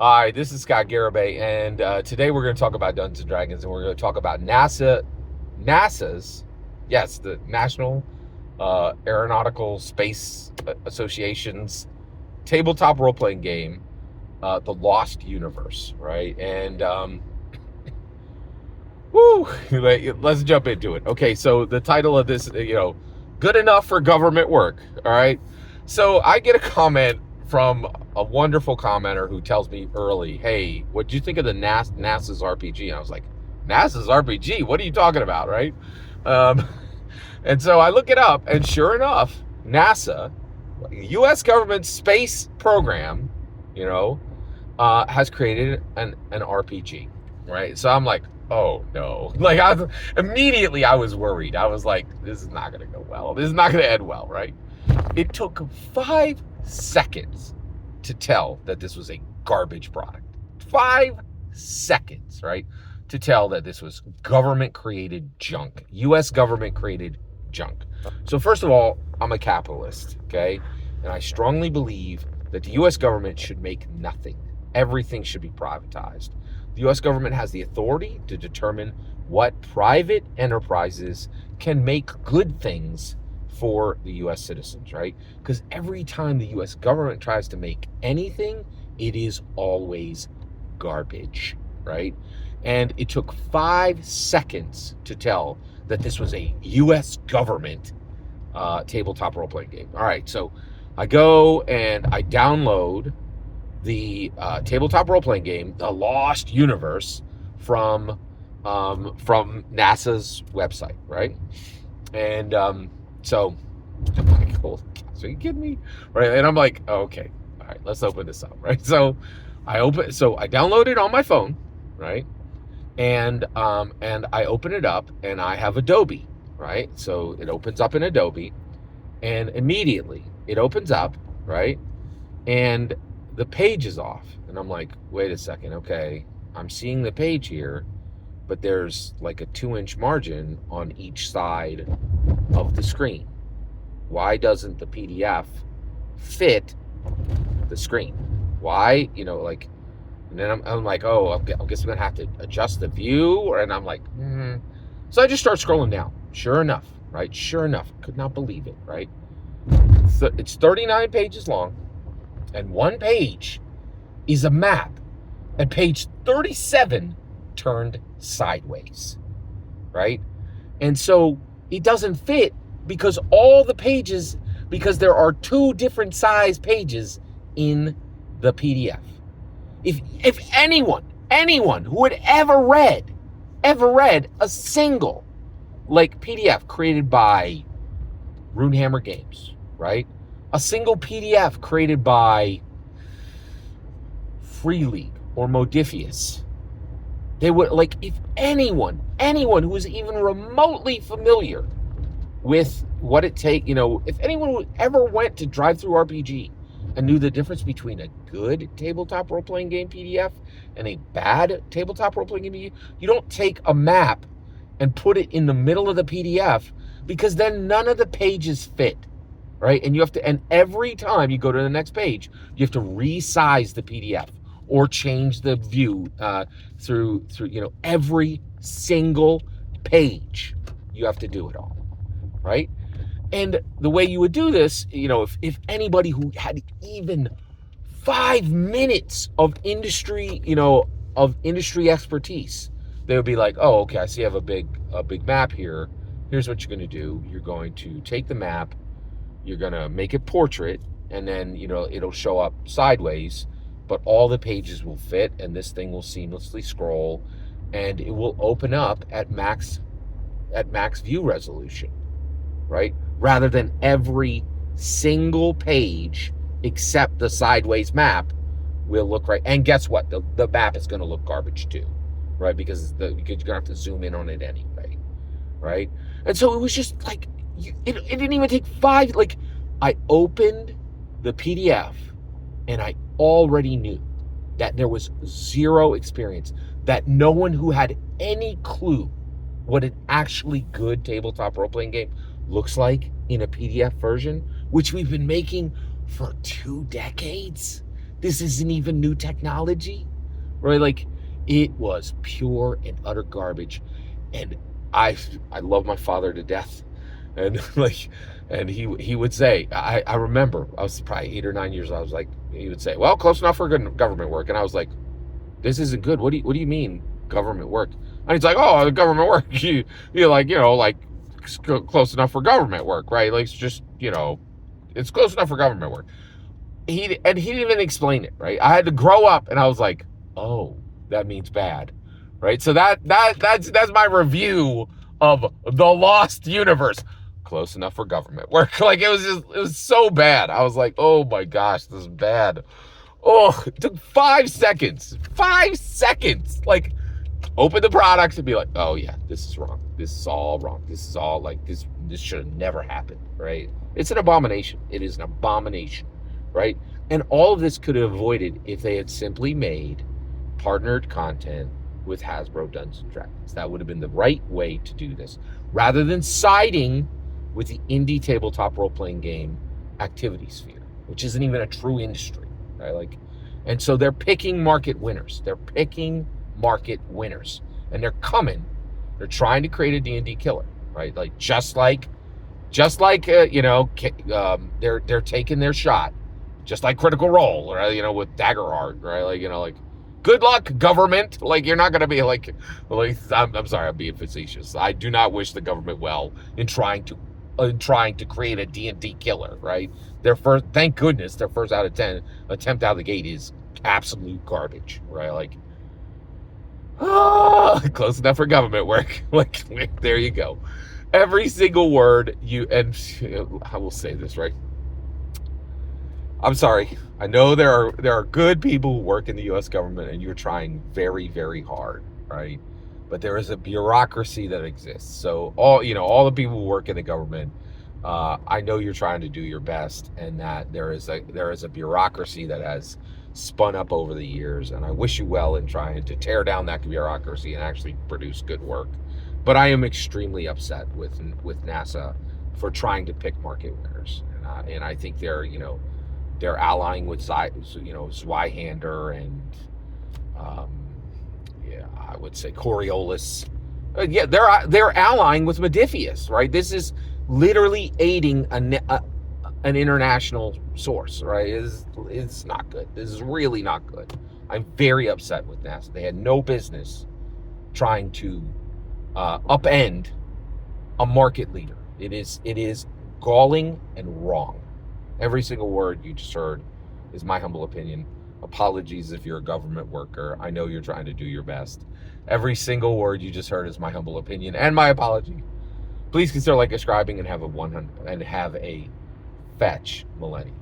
Hi, this is Scott Garibay, and today we're going to talk about Dungeons and Dragons, and we're going to talk about NASA's, yes, the National Aeronautical Space Association's tabletop role-playing game, The Lost Universe, right? And woo, let's jump into it. Okay, so the title of this, good enough for government work. All right, so I get a comment from a wonderful commenter who tells me early, "Hey, what do you think of the NASA's RPG?" And I was like, "NASA's RPG? What are you talking about?" Right? Um, and so I look it up, and sure enough, NASA, U.S. government space program, has created an RPG, right? So I'm like, oh no! Like immediately I was worried. I was like, this is not going to go well. This is not going to end well, right? It took 5 seconds to tell that this was a garbage product. 5 seconds, right? To tell that this was government created junk, U.S. government created junk. So first of all, I'm a capitalist, okay? And I strongly believe that the U.S. government should make nothing. Everything should be privatized. The U.S. government has the authority to determine what private enterprises can make good things for the U.S. citizens, right? Because every time the U.S. government tries to make anything, it is always garbage, right? And it took 5 seconds to tell that this was a U.S. government tabletop role-playing game. All right, so I go and I download the tabletop role-playing game, The Lost Universe, from NASA's website, right? And so I'm like, "Holy cow, are you kidding me?" Right? And I'm like, oh, okay, all right, let's open this up, right? So I download it on my phone, right? And I open it up, and I have Adobe, right? So it opens up in Adobe, and immediately it opens up, right? And the page is off, and I'm like, wait a second, okay, I'm seeing the page here, but there's like a 2-inch margin on each side of the screen. Why doesn't the PDF fit the screen? Why, and then I'm like, oh, I guess I'm gonna have to adjust the view, and I'm like, So I just start scrolling down. Sure enough, right? Sure enough, could not believe it, right? So it's 39 pages long, and one page is a map, and page 37 turned sideways, right? And so it doesn't fit because because there are 2 different size pages in the PDF. If anyone who had ever read a single PDF created by Runehammer Games, right? A single PDF created by Free League or Modifius, they would, if anyone who was even remotely familiar with what it takes, if anyone who ever went to DriveThruRPG and knew the difference between a good tabletop role-playing game PDF and a bad tabletop role-playing game PDF, you don't take a map and put it in the middle of the PDF, because then none of the pages fit, right? And and every time you go to the next page, you have to resize the PDF or change the view through every single page. You have to do it all, right? And the way you would do this, if anybody who had even 5 minutes of industry expertise, they would be like, oh, okay, I see I have a big map here. Here's what you're going to do. You're going to take the map, you're going to make it portrait, and then, it'll show up sideways, but all the pages will fit, and this thing will seamlessly scroll, and it will open up at max view resolution, right? Rather than every single page except the sideways map will look right. And guess what? The map is going to look garbage too, right? Because you're going to have to zoom in on it anyway, right? And so it was just it didn't even take 5. I opened the PDF, and I already knew that there was 0 experience, that no one who had any clue what an actually good tabletop role-playing game looks like in a PDF version, which we've been making for 2 decades. This isn't even new technology, right? Like, it was pure and utter garbage. And I love my father to death, and like, and he would say, I remember I was probably 8 or 9 years old. I was like, he would say, well, close enough for good government work, and I was like, this isn't good. What do you mean government work? And he's like, oh, government work. You're like, like close enough for government work, right? Like, it's just, it's close enough for government work. He didn't even explain it, right? I had to grow up, and I was like, oh, that means bad, right? So that's my review of the Lost Universe. Close enough for government work. Like, it was so bad. I was like, oh my gosh, this is bad. Oh, it took 5 seconds. 5 seconds. Like, open the products and be like, oh yeah, this is wrong. This is all wrong. This is all like this should have never happened, right? It's an abomination. It is an abomination, right? And all of this could have avoided if they had simply made partnered content with Hasbro Dungeons and Dragons. That would have been the right way to do this, rather than siding with the indie tabletop role-playing game activity sphere, which isn't even a true industry, right? Like, and so they're picking market winners. They're picking market winners, and they're coming. They're trying to create a D&D killer, right? Like, just like they're taking their shot, just like Critical Role, right? With Dagger Art, right? Like, good luck, government. Like, you're not going to be like I'm sorry, I'm being facetious. I do not wish the government well in trying to create a D&D killer, right? Thank goodness, their first out of 10 attempt out of the gate is absolute garbage, right? Like, close enough for government work. Like, there you go. Every single word and I will say this, right? I'm sorry. I know there are good people who work in the U.S. government, and you're trying very, very hard, right? But there is a bureaucracy that exists. So all the people who work in the government, I know you're trying to do your best, and that there is a bureaucracy that has spun up over the years, and I wish you well in trying to tear down that bureaucracy and actually produce good work. But I am extremely upset with NASA for trying to pick market winners, and I think they're allying with Zweihander and I would say Coriolis. They're allying with Modiphius, right? This is literally aiding an international source, right? It's not good. This is really not good. I'm very upset with NASA. They had no business trying to upend a market leader. It is galling and wrong. Every single word you just heard is my humble opinion. Apologies if you're a government worker. I know you're trying to do your best. Every single word you just heard is my humble opinion and my apology. Please consider subscribing and have a fetch millennium.